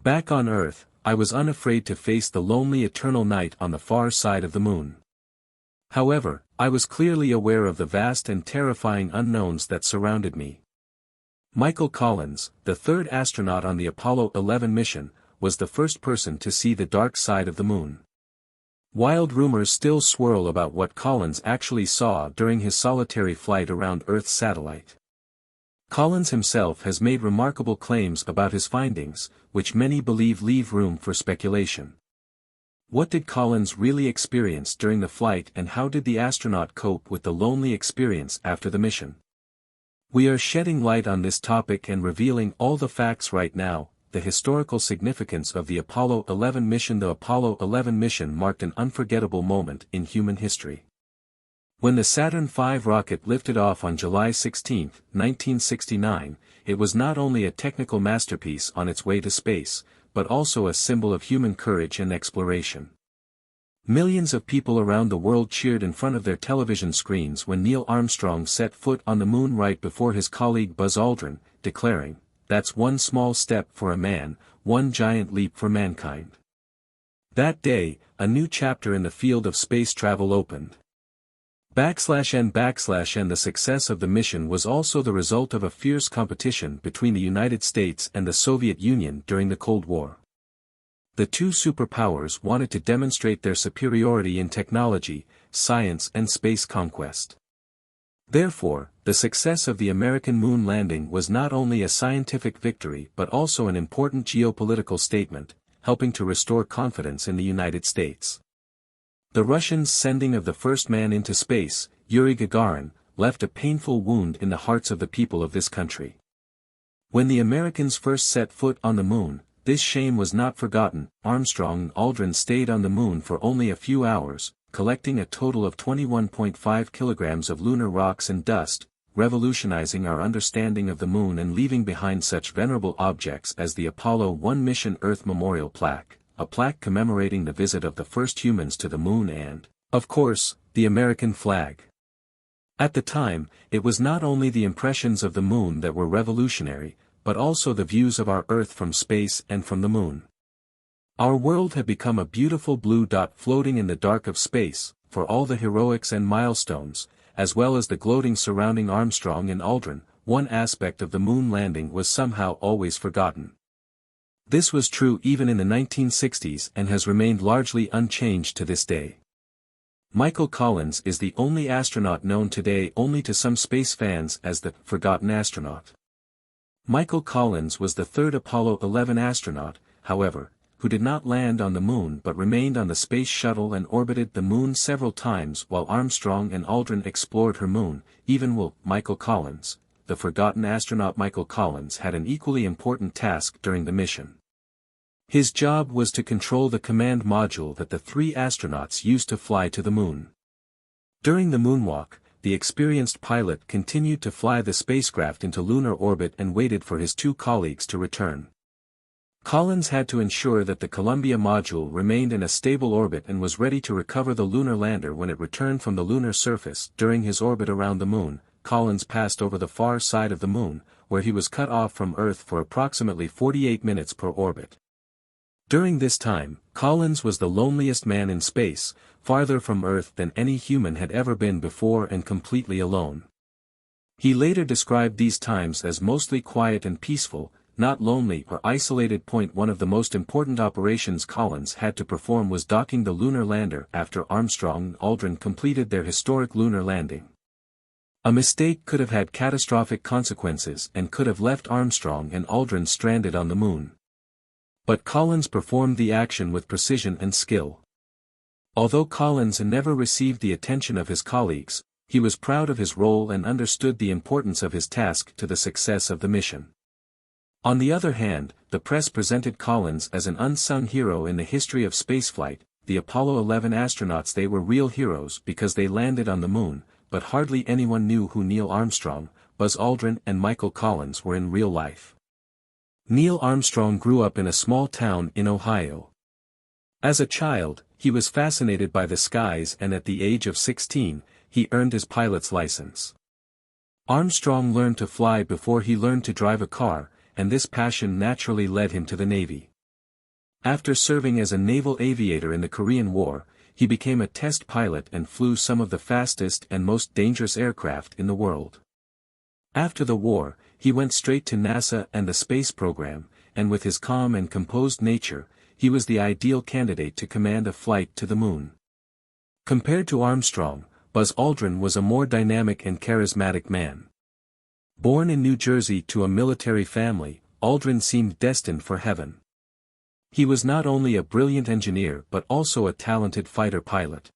Back on Earth, I was unafraid to face the lonely eternal night on the far side of the moon. However, I was clearly aware of the vast and terrifying unknowns that surrounded me. Michael Collins, the third astronaut on the Apollo 11 mission, was the first person to see the dark side of the moon. Wild rumors still swirl about what Collins actually saw during his solitary flight around Earth's satellite. Collins himself has made remarkable claims about his findings, which many believe leave room for speculation. What did Collins really experience during the flight, and how did the astronaut cope with the lonely experience after the mission? We are shedding light on this topic and revealing all the facts right now. The historical significance of the Apollo 11 mission. The Apollo 11 mission marked an unforgettable moment in human history. When the Saturn V rocket lifted off on July 16, 1969, it was not only a technical masterpiece on its way to space, but also a symbol of human courage and exploration. Millions of people around the world cheered in front of their television screens when Neil Armstrong set foot on the moon right before his colleague Buzz Aldrin, declaring, "That's one small step for a man, one giant leap for mankind." That day, a new chapter in the field of space travel opened. And the success of the mission was also the result of a fierce competition between the United States and the Soviet Union during the Cold War. The two superpowers wanted to demonstrate their superiority in technology, science and space conquest. Therefore, the success of the American moon landing was not only a scientific victory but also an important geopolitical statement, helping to restore confidence in the United States. The Russians' sending of the first man into space, Yuri Gagarin, left a painful wound in the hearts of the people of this country. When the Americans first set foot on the moon, this shame was not forgotten. Armstrong and Aldrin stayed on the moon for only a few hours, collecting a total of 21.5 kilograms of lunar rocks and dust, revolutionizing our understanding of the moon and leaving behind such venerable objects as the Apollo 1 mission Earth Memorial Plaque, a plaque commemorating the visit of the first humans to the moon and, of course, the American flag. At the time, it was not only the impressions of the moon that were revolutionary, but also the views of our Earth from space and from the moon. Our world had become a beautiful blue dot floating in the dark of space. For all the heroics and milestones, as well as the gloating surrounding Armstrong and Aldrin, one aspect of the moon landing was somehow always forgotten. This was true even in the 1960s and has remained largely unchanged to this day. Michael Collins is the only astronaut known today only to some space fans as the forgotten astronaut. Michael Collins was the third Apollo 11 astronaut, however, who did not land on the moon but remained on the space shuttle and orbited the moon several times while Armstrong and Aldrin explored her moon. Even while Michael Collins, the forgotten astronaut Michael Collins, had an equally important task during the mission. His job was to control the command module that the three astronauts used to fly to the moon. During the moonwalk, the experienced pilot continued to fly the spacecraft into lunar orbit and waited for his two colleagues to return. Collins had to ensure that the Columbia module remained in a stable orbit and was ready to recover the lunar lander when it returned from the lunar surface. During his orbit around the moon, Collins passed over the far side of the moon, where he was cut off from Earth for approximately 48 minutes per orbit. During this time, Collins was the loneliest man in space, farther from Earth than any human had ever been before and completely alone. He later described these times as mostly quiet and peaceful, not lonely or isolated. One of the most important operations Collins had to perform was docking the lunar lander after Armstrong and Aldrin completed their historic lunar landing. A mistake could have had catastrophic consequences and could have left Armstrong and Aldrin stranded on the moon. But Collins performed the action with precision and skill. Although Collins never received the attention of his colleagues, he was proud of his role and understood the importance of his task to the success of the mission. On the other hand, the press presented Collins as an unsung hero in the history of spaceflight. The Apollo 11 astronauts, they were real heroes because they landed on the moon, but hardly anyone knew who Neil Armstrong, Buzz Aldrin and Michael Collins were in real life. Neil Armstrong grew up in a small town in Ohio. As a child, he was fascinated by the skies, and at the age of 16, he earned his pilot's license. Armstrong learned to fly before he learned to drive a car, and this passion naturally led him to the Navy. After serving as a naval aviator in the Korean War, he became a test pilot and flew some of the fastest and most dangerous aircraft in the world. After the war, he went straight to NASA and the space program, and with his calm and composed nature, he was the ideal candidate to command a flight to the moon. Compared to Armstrong, Buzz Aldrin was a more dynamic and charismatic man. Born in New Jersey to a military family, Aldrin seemed destined for heaven. He was not only a brilliant engineer but also a talented fighter pilot.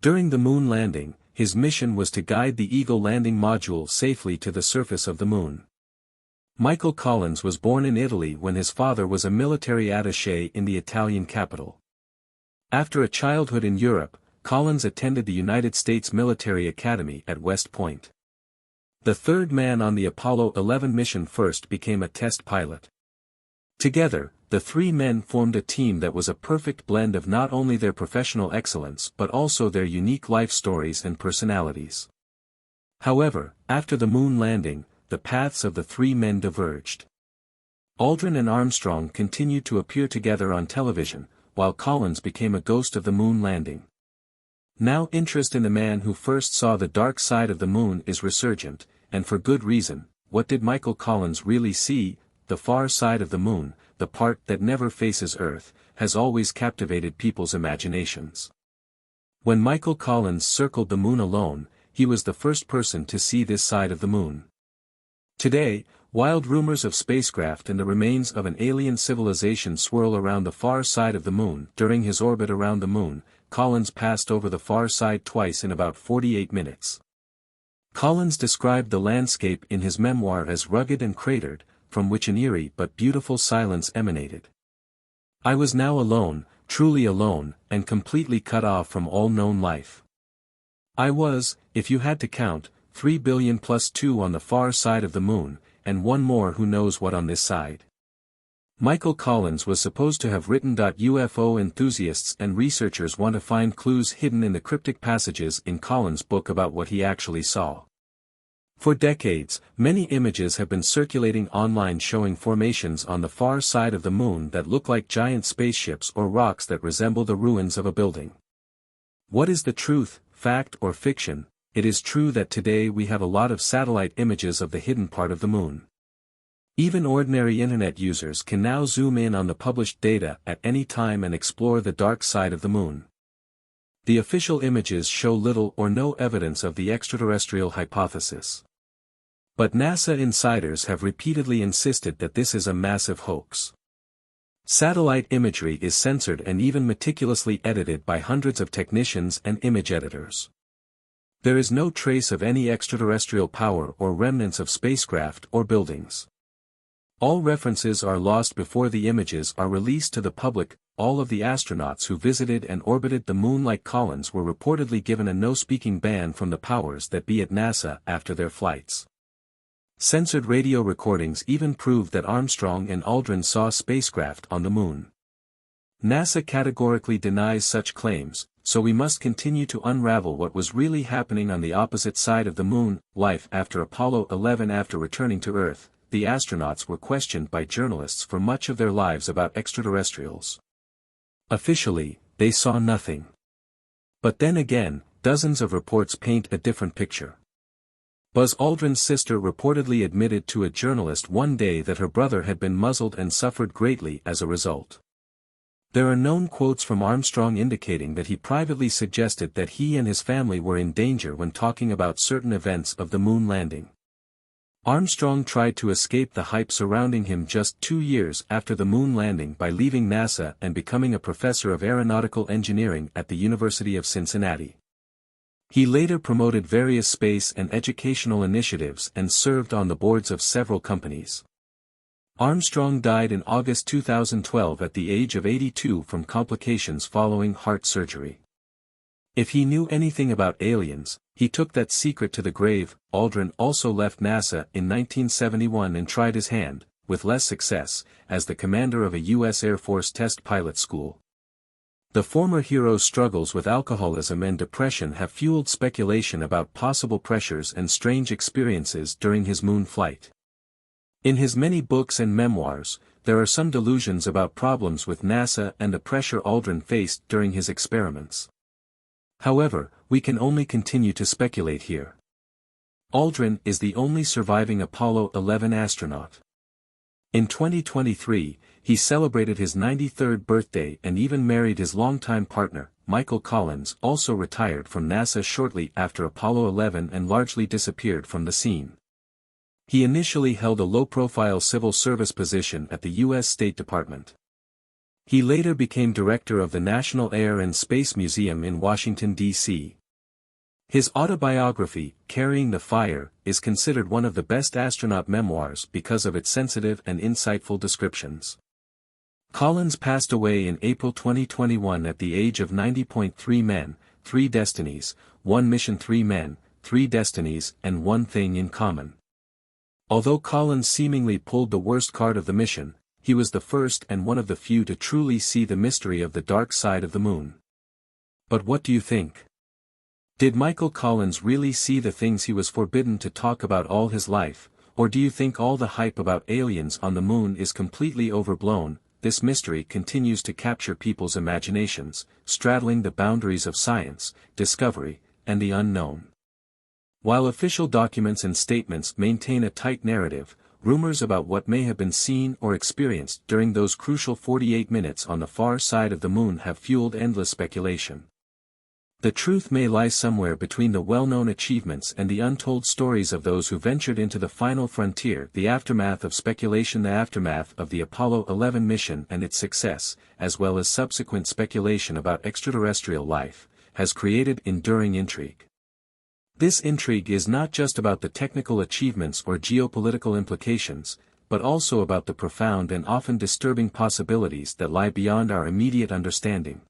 During the moon landing, his mission was to guide the Eagle landing module safely to the surface of the moon. Michael Collins was born in Italy when his father was a military attaché in the Italian capital. After a childhood in Europe, Collins attended the United States Military Academy at West Point. The third man on the Apollo 11 mission first became a test pilot. Together, the three men formed a team that was a perfect blend of not only their professional excellence but also their unique life stories and personalities. However, after the moon landing, the paths of the three men diverged. Aldrin and Armstrong continued to appear together on television, while Collins became a ghost of the moon landing. Now interest in the man who first saw the dark side of the moon is resurgent, and for good reason. What did Michael Collins really see? The far side of the moon, the part that never faces Earth, has always captivated people's imaginations. When Michael Collins circled the moon alone, he was the first person to see this side of the moon. Today, wild rumors of spacecraft and the remains of an alien civilization swirl around the far side of the moon. During his orbit around the moon, Collins passed over the far side twice in about 48 minutes. Collins described the landscape in his memoir as rugged and cratered, from which an eerie but beautiful silence emanated. I was now alone, truly alone, and completely cut off from all known life. I was, if you had to count, 3 billion plus 2 on the far side of the moon, and one more who knows what on this side. Michael Collins was supposed to have written. UFO enthusiasts and researchers want to find clues hidden in the cryptic passages in Collins' book about what he actually saw. For decades, many images have been circulating online showing formations on the far side of the moon that look like giant spaceships or rocks that resemble the ruins of a building. What is the truth, fact or fiction? It is true that today we have a lot of satellite images of the hidden part of the moon. Even ordinary internet users can now zoom in on the published data at any time and explore the dark side of the moon. The official images show little or no evidence of the extraterrestrial hypothesis. But NASA insiders have repeatedly insisted that this is a massive hoax. Satellite imagery is censored and even meticulously edited by hundreds of technicians and image editors. There is no trace of any extraterrestrial power or remnants of spacecraft or buildings. All references are lost before the images are released to the public. All of the astronauts who visited and orbited the moon like Collins were reportedly given a no-speaking ban from the powers that be at NASA after their flights. Censored radio recordings even proved that Armstrong and Aldrin saw spacecraft on the moon. NASA categorically denies such claims, so we must continue to unravel what was really happening on the opposite side of the moon. Life after Apollo 11. After returning to Earth, the astronauts were questioned by journalists for much of their lives about extraterrestrials. Officially, they saw nothing. But then again, dozens of reports paint a different picture. Buzz Aldrin's sister reportedly admitted to a journalist one day that her brother had been muzzled and suffered greatly as a result. There are known quotes from Armstrong indicating that he privately suggested that he and his family were in danger when talking about certain events of the moon landing. Armstrong tried to escape the hype surrounding him just 2 years after the moon landing by leaving NASA and becoming a professor of aeronautical engineering at the University of Cincinnati. He later promoted various space and educational initiatives and served on the boards of several companies. Armstrong died in August 2012 at the age of 82 from complications following heart surgery. If he knew anything about aliens, he took that secret to the grave. Aldrin also left NASA in 1971 and tried his hand, with less success, as the commander of a U.S. Air Force test pilot school. The former hero's struggles with alcoholism and depression have fueled speculation about possible pressures and strange experiences during his moon flight. In his many books and memoirs, there are some delusions about problems with NASA and the pressure Aldrin faced during his experiments. However, we can only continue to speculate here. Aldrin is the only surviving Apollo 11 astronaut. In 2023, he celebrated his 93rd birthday and even married his longtime partner, Michael Collins, also retired from NASA shortly after Apollo 11 and largely disappeared from the scene. He initially held a low-profile civil service position at the U.S. State Department. He later became director of the National Air and Space Museum in Washington, D.C. His autobiography, Carrying the Fire, is considered one of the best astronaut memoirs because of its sensitive and insightful descriptions. Collins passed away in April 2021 at the age of 90. Men, 3 destinies, 1 mission, 3 men, 3 destinies, and 1 thing in common. Although Collins seemingly pulled the worst card of the mission, he was the first and one of the few to truly see the mystery of the dark side of the moon. But what do you think? Did Michael Collins really see the things he was forbidden to talk about all his life, or do you think all the hype about aliens on the moon is completely overblown? This mystery continues to capture people's imaginations, straddling the boundaries of science, discovery, and the unknown. While official documents and statements maintain a tight narrative, rumors about what may have been seen or experienced during those crucial 48 minutes on the far side of the moon have fueled endless speculation. The truth may lie somewhere between the well-known achievements and the untold stories of those who ventured into the final frontier. The aftermath of speculation. The aftermath of the Apollo 11 mission and its success, as well as subsequent speculation about extraterrestrial life, has created enduring intrigue. This intrigue is not just about the technical achievements or geopolitical implications, but also about the profound and often disturbing possibilities that lie beyond our immediate understanding.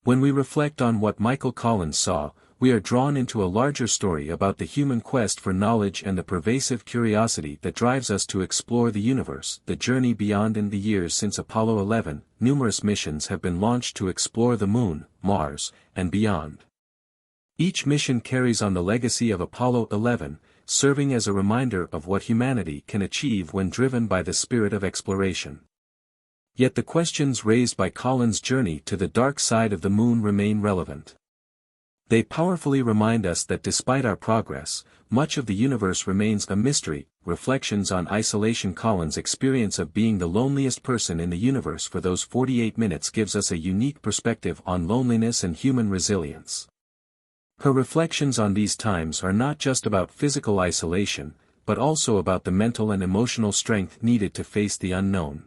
When we reflect on what Michael Collins saw, we are drawn into a larger story about the human quest for knowledge and the pervasive curiosity that drives us to explore the universe. The journey beyond. In the years since Apollo 11, numerous missions have been launched to explore the Moon, Mars, and beyond. Each mission carries on the legacy of Apollo 11, serving as a reminder of what humanity can achieve when driven by the spirit of exploration. Yet the questions raised by Collins' journey to the dark side of the moon remain relevant. They powerfully remind us that despite our progress, much of the universe remains a mystery. Reflections on isolation. Collins' experience of being the loneliest person in the universe for those 48 minutes gives us a unique perspective on loneliness and human resilience. Her reflections on these times are not just about physical isolation, but also about the mental and emotional strength needed to face the unknown.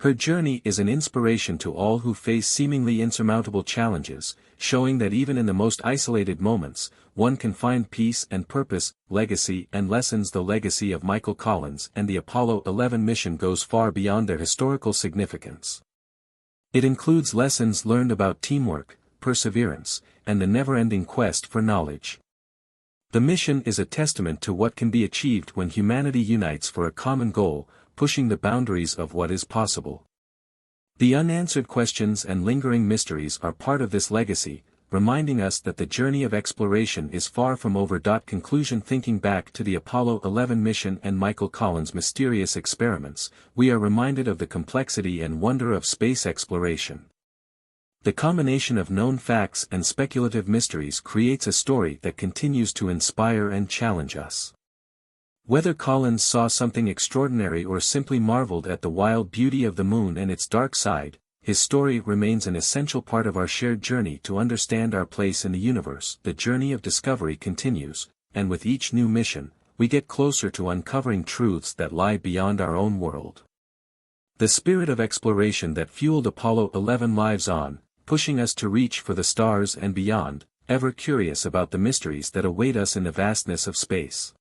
Her journey is an inspiration to all who face seemingly insurmountable challenges, showing that even in the most isolated moments, one can find peace and purpose. Legacy and lessons. The legacy of Michael Collins and the Apollo 11 mission goes far beyond their historical significance. It includes lessons learned about teamwork, perseverance, and the never-ending quest for knowledge. The mission is a testament to what can be achieved when humanity unites for a common goal, pushing the boundaries of what is possible. The unanswered questions and lingering mysteries are part of this legacy, reminding us that the journey of exploration is far from over. Conclusion. Thinking back to the Apollo 11 mission and Michael Collins' mysterious experiments, we are reminded of the complexity and wonder of space exploration. The combination of known facts and speculative mysteries creates a story that continues to inspire and challenge us. Whether Collins saw something extraordinary or simply marveled at the wild beauty of the moon and its dark side, his story remains an essential part of our shared journey to understand our place in the universe. The journey of discovery continues, and with each new mission, we get closer to uncovering truths that lie beyond our own world. The spirit of exploration that fueled Apollo 11 lives on, pushing us to reach for the stars and beyond, ever curious about the mysteries that await us in the vastness of space.